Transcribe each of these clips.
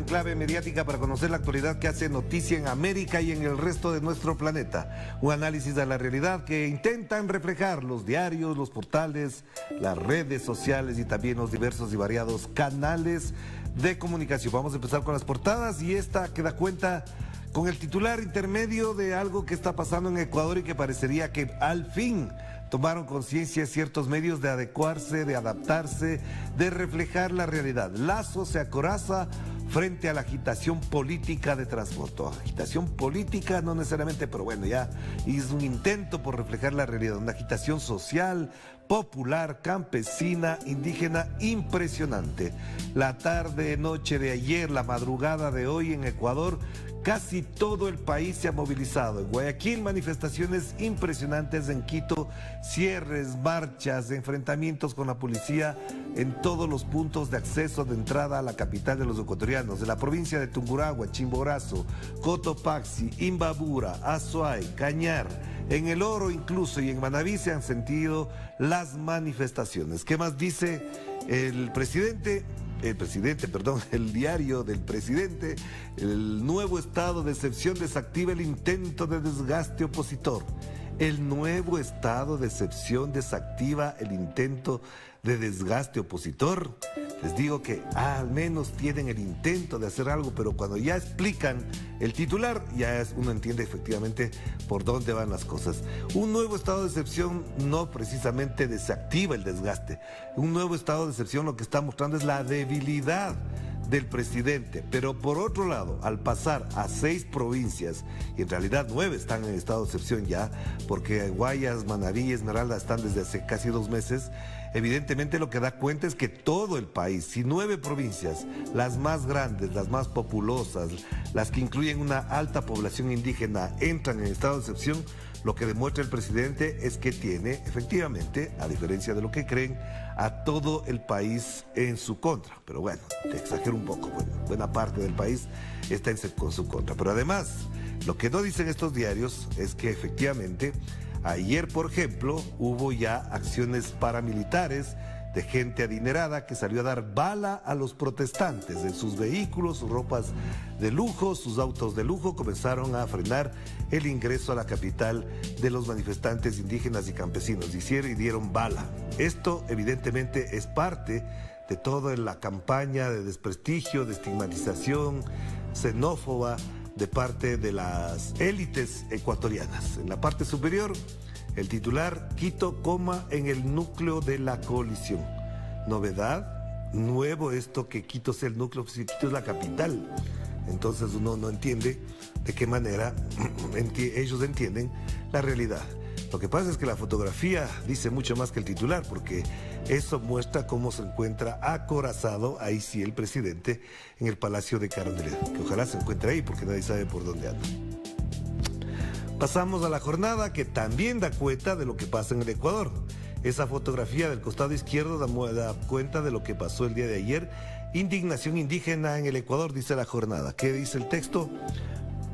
clave mediática para conocer la actualidad que hace noticia en América y en el resto de nuestro planeta. Un análisis de la realidad que intentan reflejar los diarios, los portales, las redes sociales y también los diversos y variados canales de comunicación. Vamos a empezar con las portadas y esta que da cuenta con el titular intermedio de algo que está pasando en Ecuador y que parecería que al fin tomaron conciencia ciertos medios de adecuarse, de adaptarse, de reflejar la realidad. Lazo se acoraza frente a la agitación política de Transmoto. Agitación política no necesariamente, pero bueno, ya es un intento por reflejar la realidad. Una agitación social, popular, campesina, indígena, impresionante. La tarde, noche de ayer, la madrugada de hoy en Ecuador, casi todo el país se ha movilizado. En Guayaquil, manifestaciones impresionantes. En Quito, cierres, marchas, enfrentamientos con la policía en todos los puntos de acceso de entrada a la capital de los ecuatorianos. De la provincia de Tungurahua, Chimborazo, Cotopaxi, Imbabura, Azuay, Cañar, en El Oro incluso y en Manabí se han sentido las manifestaciones. ¿Qué más dice el diario del presidente? El nuevo estado de excepción desactiva el intento de desgaste opositor. El nuevo estado de excepción desactiva el intento de desgaste opositor. Les digo que al menos tienen el intento de hacer algo, pero cuando ya explican el titular, uno entiende efectivamente por dónde van las cosas. Un nuevo estado de excepción no precisamente desactiva el desgaste. Un nuevo estado de excepción lo que está mostrando es la debilidad del presidente, pero por otro lado, al pasar a 6 provincias, y en realidad 9 están en estado de excepción ya, porque Guayas, Manabí y Esmeralda están desde hace casi 2 meses, evidentemente lo que da cuenta es que todo el país, si 9 provincias, las más grandes, las más populosas, las que incluyen una alta población indígena, entran en estado de excepción, lo que demuestra el presidente es que tiene, efectivamente, a diferencia de lo que creen, a todo el país en su contra. Pero bueno, te exagero un poco, buena parte del país está con su contra. Pero además, lo que no dicen estos diarios es que efectivamente, ayer, por ejemplo, hubo ya acciones paramilitares de gente adinerada que salió a dar bala a los protestantes en sus vehículos, sus ropas de lujo, sus autos de lujo. Comenzaron a frenar el ingreso a la capital de los manifestantes indígenas y campesinos. Hicieron y dieron bala. Esto evidentemente es parte de toda la campaña de desprestigio, de estigmatización xenófoba de parte de las élites ecuatorianas. En la parte superior, el titular: Quito, en el núcleo de la coalición. Novedad, nuevo esto que Quito sea el núcleo, si Quito es la capital. Entonces uno no entiende de qué manera ellos entienden la realidad. Lo que pasa es que la fotografía dice mucho más que el titular, porque eso muestra cómo se encuentra acorazado, ahí sí, el presidente en el Palacio de Carondelet, que ojalá se encuentre ahí porque nadie sabe por dónde anda. Pasamos a la jornada, que también da cuenta de lo que pasa en el Ecuador. Esa fotografía del costado izquierdo da cuenta de lo que pasó el día de ayer. Indignación indígena en el Ecuador, dice la jornada. ¿Qué dice el texto?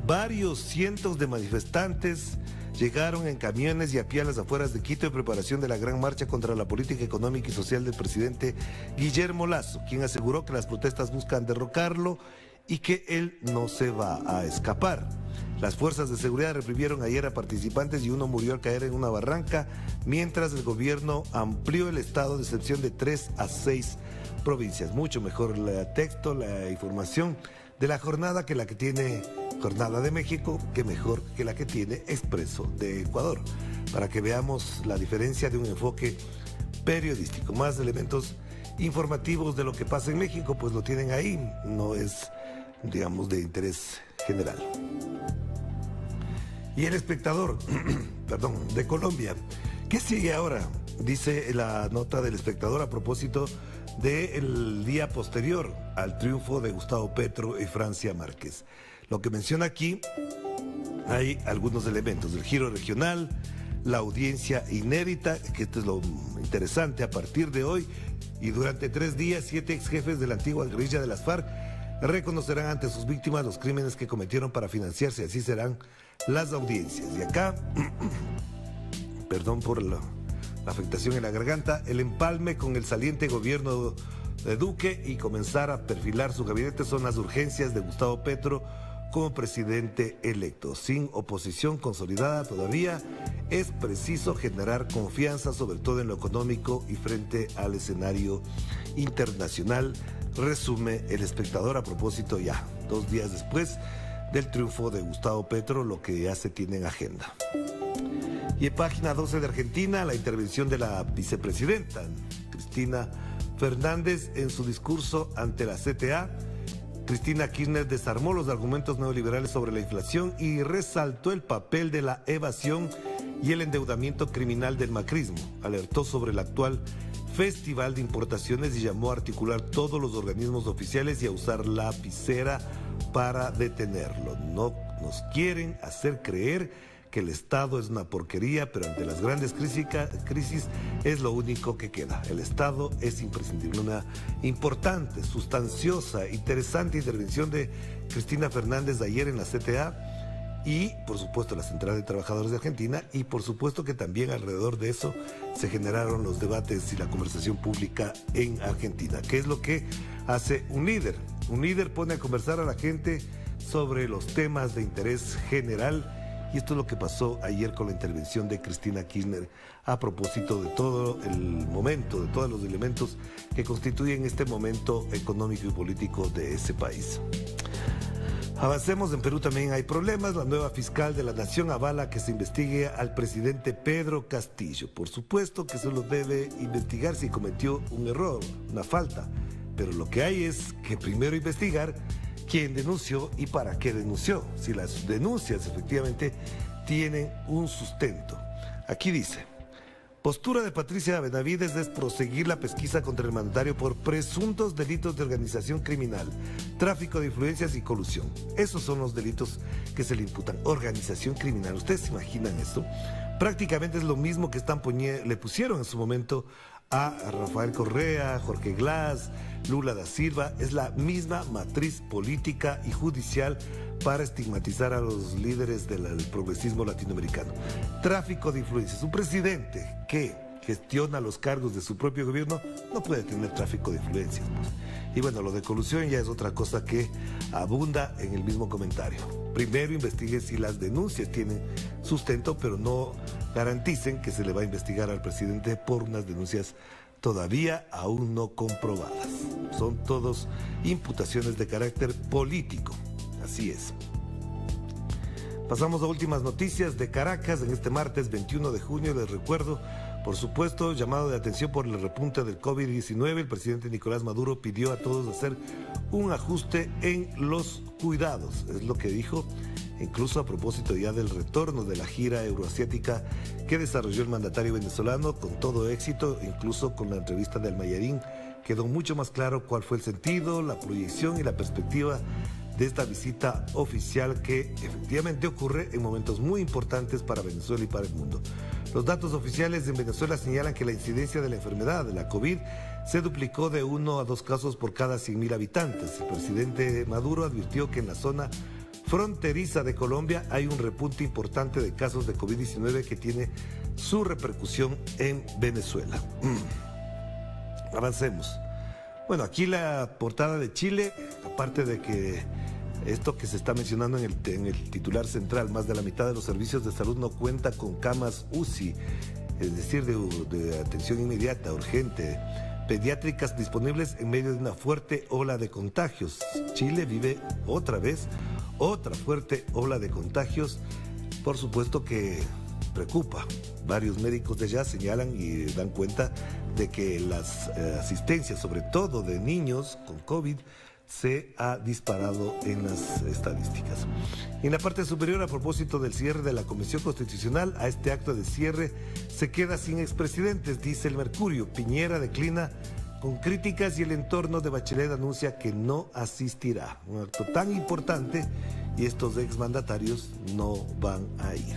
Varios cientos de manifestantes llegaron en camiones y a pie a las afueras de Quito en preparación de la gran marcha contra la política económica y social del presidente Guillermo Lasso, quien aseguró que las protestas buscan derrocarlo y que él no se va a escapar. Las fuerzas de seguridad reprimieron ayer a participantes y uno murió al caer en una barranca, mientras el gobierno amplió el estado de excepción de 3 a 6 provincias. Mucho mejor el texto, la información de la jornada que la que tiene Jornada de México, que mejor que la que tiene Expreso de Ecuador, para que veamos la diferencia de un enfoque periodístico. Más elementos informativos de lo que pasa en México, pues lo tienen ahí, no es, digamos, de interés general. Y El Espectador, de Colombia. ¿Qué sigue ahora? Dice la nota del Espectador a propósito del día posterior al triunfo de Gustavo Petro y Francia Márquez. Lo que menciona aquí, hay algunos elementos del giro regional, la audiencia inédita, que esto es lo interesante, a partir de hoy y durante 3 días, 7 ex jefes de la antigua guerrilla de las FARC reconocerán ante sus víctimas los crímenes que cometieron para financiarse, así serán las audiencias. Y acá, perdón por la afectación en la garganta, el empalme con el saliente gobierno de Duque y comenzar a perfilar su gabinete son las urgencias de Gustavo Petro como presidente electo. Sin oposición consolidada todavía, es preciso generar confianza, sobre todo en lo económico y frente al escenario internacional, resume El Espectador a propósito ya, 2 días después del triunfo de Gustavo Petro, lo que ya se tiene en agenda. Y en página 12 de Argentina, la intervención de la vicepresidenta Cristina Fernández en su discurso ante la CTA. Cristina Kirchner desarmó los argumentos neoliberales sobre la inflación y resaltó el papel de la evasión y el endeudamiento criminal del macrismo. Alertó sobre el actual festival de importaciones y llamó a articular todos los organismos oficiales y a usar lapicera para detenerlo. No nos quieren hacer creer que el Estado es una porquería, pero ante las grandes crisis es lo único que queda. El Estado es imprescindible. Una importante, sustanciosa, interesante intervención de Cristina Fernández ayer en la CTA y, por supuesto, la Central de Trabajadores de Argentina, y por supuesto que también alrededor de eso se generaron los debates y la conversación pública en Argentina. ¿Qué es lo que hace un líder? Un líder pone a conversar a la gente sobre los temas de interés general. Y esto es lo que pasó ayer con la intervención de Cristina Kirchner a propósito de todo el momento, de todos los elementos que constituyen este momento económico y político de ese país. Avancemos, en Perú también hay problemas. La nueva fiscal de la Nación avala que se investigue al presidente Pedro Castillo. Por supuesto que solo debe investigar si cometió un error, una falta. Pero lo que hay es que primero investigar quién denunció y para qué denunció, si las denuncias efectivamente tienen un sustento. Aquí dice: postura de Patricia Benavides es proseguir la pesquisa contra el mandatario por presuntos delitos de organización criminal, tráfico de influencias y colusión. Esos son los delitos que se le imputan. Organización criminal, ¿ustedes se imaginan esto? Prácticamente es lo mismo que le pusieron en su momento a Rafael Correa, Jorge Glass, Lula da Silva. Es la misma matriz política y judicial para estigmatizar a los líderes del progresismo latinoamericano. Tráfico de influencias. Un presidente que gestiona los cargos de su propio gobierno no puede tener tráfico de influencias, pues. Y bueno, lo de colusión ya es otra cosa que abunda en el mismo comentario. Primero investigue si las denuncias tienen sustento, pero no garanticen que se le va a investigar al presidente por unas denuncias todavía aún no comprobadas. Son todos imputaciones de carácter político. Así es. Pasamos a últimas noticias de Caracas en este martes 21 de junio. Les recuerdo, por supuesto, llamado de atención por el repunte del COVID-19. El presidente Nicolás Maduro pidió a todos hacer un ajuste en los cuidados. Es lo que dijo, incluso a propósito ya del retorno de la gira euroasiática que desarrolló el mandatario venezolano con todo éxito, incluso con la entrevista de Almayarín. Quedó mucho más claro cuál fue el sentido, la proyección y la perspectiva de esta visita oficial que efectivamente ocurre en momentos muy importantes para Venezuela y para el mundo. Los datos oficiales en Venezuela señalan que la incidencia de la enfermedad de la COVID se duplicó de 1 a 2 casos por cada 100.000 habitantes. El presidente Maduro advirtió que en la zona fronteriza de Colombia hay un repunte importante de casos de COVID-19 que tiene su repercusión en Venezuela. Avancemos. Bueno, aquí la portada de Chile, aparte de que esto que se está mencionando en el titular central, más de la mitad de los servicios de salud no cuenta con camas UCI, es decir, de atención inmediata, urgente, pediátricas disponibles en medio de una fuerte ola de contagios. Chile vive otra vez otra fuerte ola de contagios, por supuesto que preocupa. Varios médicos de allá señalan y dan cuenta de que las asistencias, sobre todo de niños con COVID, se ha disparado en las estadísticas. En la parte superior, a propósito del cierre de la Comisión Constitucional, a este acto de cierre se queda sin expresidentes, dice el Mercurio. Piñera declina con críticas y el entorno de Bachelet anuncia que no asistirá. Un acto tan importante y estos exmandatarios no van a ir.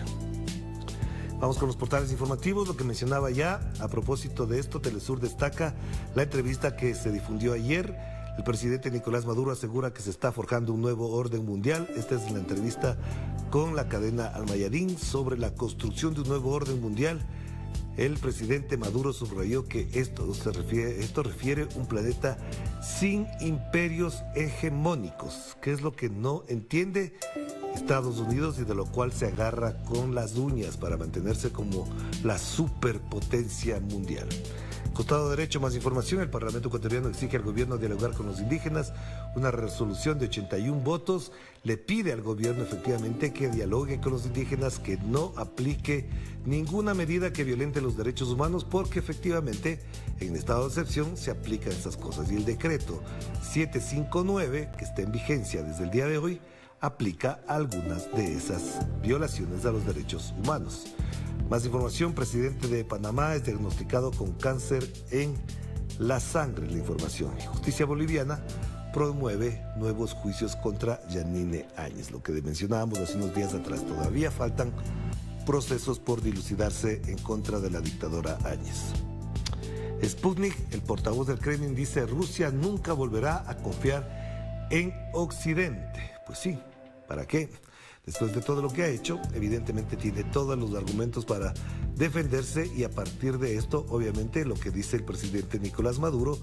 Vamos con los portales informativos, lo que mencionaba ya. A propósito de esto, Telesur destaca la entrevista que se difundió ayer. El presidente Nicolás Maduro asegura que se está forjando un nuevo orden mundial. Esta es la entrevista con la cadena Almayarín sobre la construcción de un nuevo orden mundial el presidente Maduro subrayó que esto refiere un planeta sin imperios hegemónicos, que es lo que no entiende Estados Unidos y de lo cual se agarra con las uñas para mantenerse como la superpotencia mundial. Costado derecho, más información. El Parlamento ecuatoriano exige al gobierno dialogar con los indígenas. Una resolución de 81 votos le pide al gobierno efectivamente que dialogue con los indígenas, que no aplique ninguna medida que violente los derechos humanos, porque efectivamente en estado de excepción se aplican estas cosas. Y el decreto 759, que está en vigencia desde el día de hoy, aplica algunas de esas violaciones a los derechos humanos. Más información. Presidente de Panamá es diagnosticado con cáncer en la sangre. La información. Justicia boliviana promueve nuevos juicios contra Yanine Áñez. Lo que mencionábamos hace unos días atrás. Todavía faltan procesos por dilucidarse en contra de la dictadora Áñez. Sputnik, el portavoz del Kremlin, dice: Rusia nunca volverá a confiar en Occidente. Pues sí, ¿para qué? Después de todo lo que ha hecho, evidentemente tiene todos los argumentos para defenderse, y a partir de esto, obviamente, lo que dice el presidente Nicolás Maduro,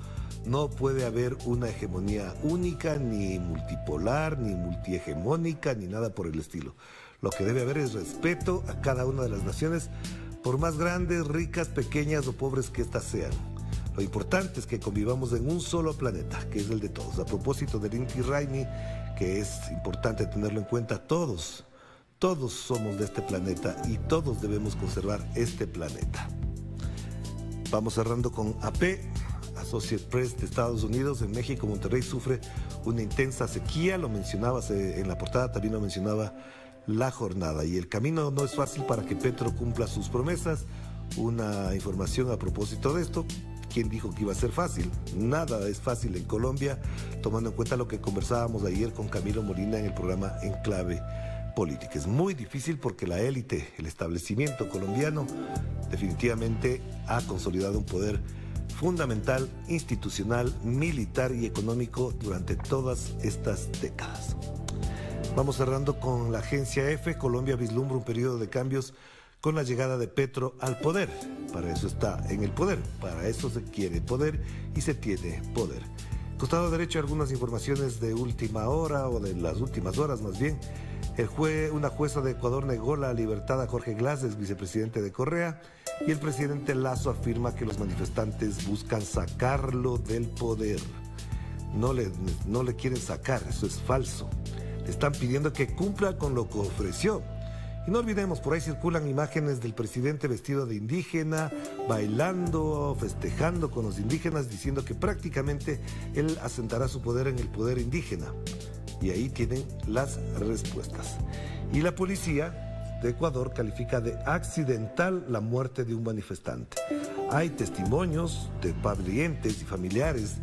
no puede haber una hegemonía única, ni multipolar, ni multihegemónica, ni nada por el estilo. Lo que debe haber es respeto a cada una de las naciones, por más grandes, ricas, pequeñas o pobres que éstas sean. Lo importante es que convivamos en un solo planeta, que es el de todos. A propósito del Inti Raymi, que es importante tenerlo en cuenta, todos somos de este planeta y todos debemos conservar este planeta. Vamos cerrando con AP, Associated Press de Estados Unidos. En México, Monterrey sufre una intensa sequía, lo mencionabas en la portada, también lo mencionaba La Jornada, y el camino no es fácil para que Petro cumpla sus promesas. Una información a propósito de esto: ¿quién dijo que iba a ser fácil? Nada es fácil en Colombia, tomando en cuenta lo que conversábamos ayer con Camilo Molina en el programa Enclave Política. Es muy difícil porque la élite, el establecimiento colombiano, definitivamente ha consolidado un poder fundamental, institucional, militar y económico durante todas estas décadas. Vamos cerrando con la agencia EFE. Colombia vislumbra un periodo de cambios con la llegada de Petro al poder. Para eso está en el poder, para eso se quiere poder y se tiene poder. Costado derecho, algunas informaciones de última hora, o de las últimas horas más bien. Una jueza de Ecuador negó la libertad a Jorge Glass, ex vicepresidente de Correa, y el presidente Lasso afirma que los manifestantes buscan sacarlo del poder. No le quieren sacar, eso es falso. Le están pidiendo que cumpla con lo que ofreció. Y no olvidemos, por ahí circulan imágenes del presidente vestido de indígena, bailando, festejando con los indígenas, diciendo que prácticamente él asentará su poder en el poder indígena. Y ahí tienen las respuestas. Y la policía de Ecuador califica de accidental la muerte de un manifestante. Hay testimonios de parientes y familiares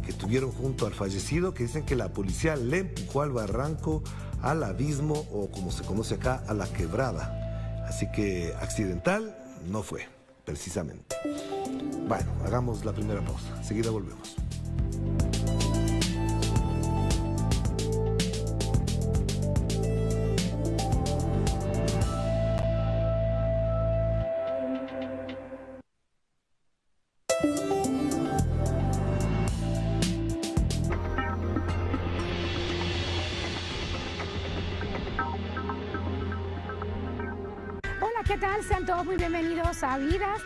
que estuvieron junto al fallecido, que dicen que la policía le empujó al barranco, al abismo, o como se conoce acá, a la quebrada. Así que accidental no fue, precisamente. Bueno, hagamos la primera pausa. Enseguida volvemos. ¿Qué tal? Sean todos muy bienvenidos a Vidas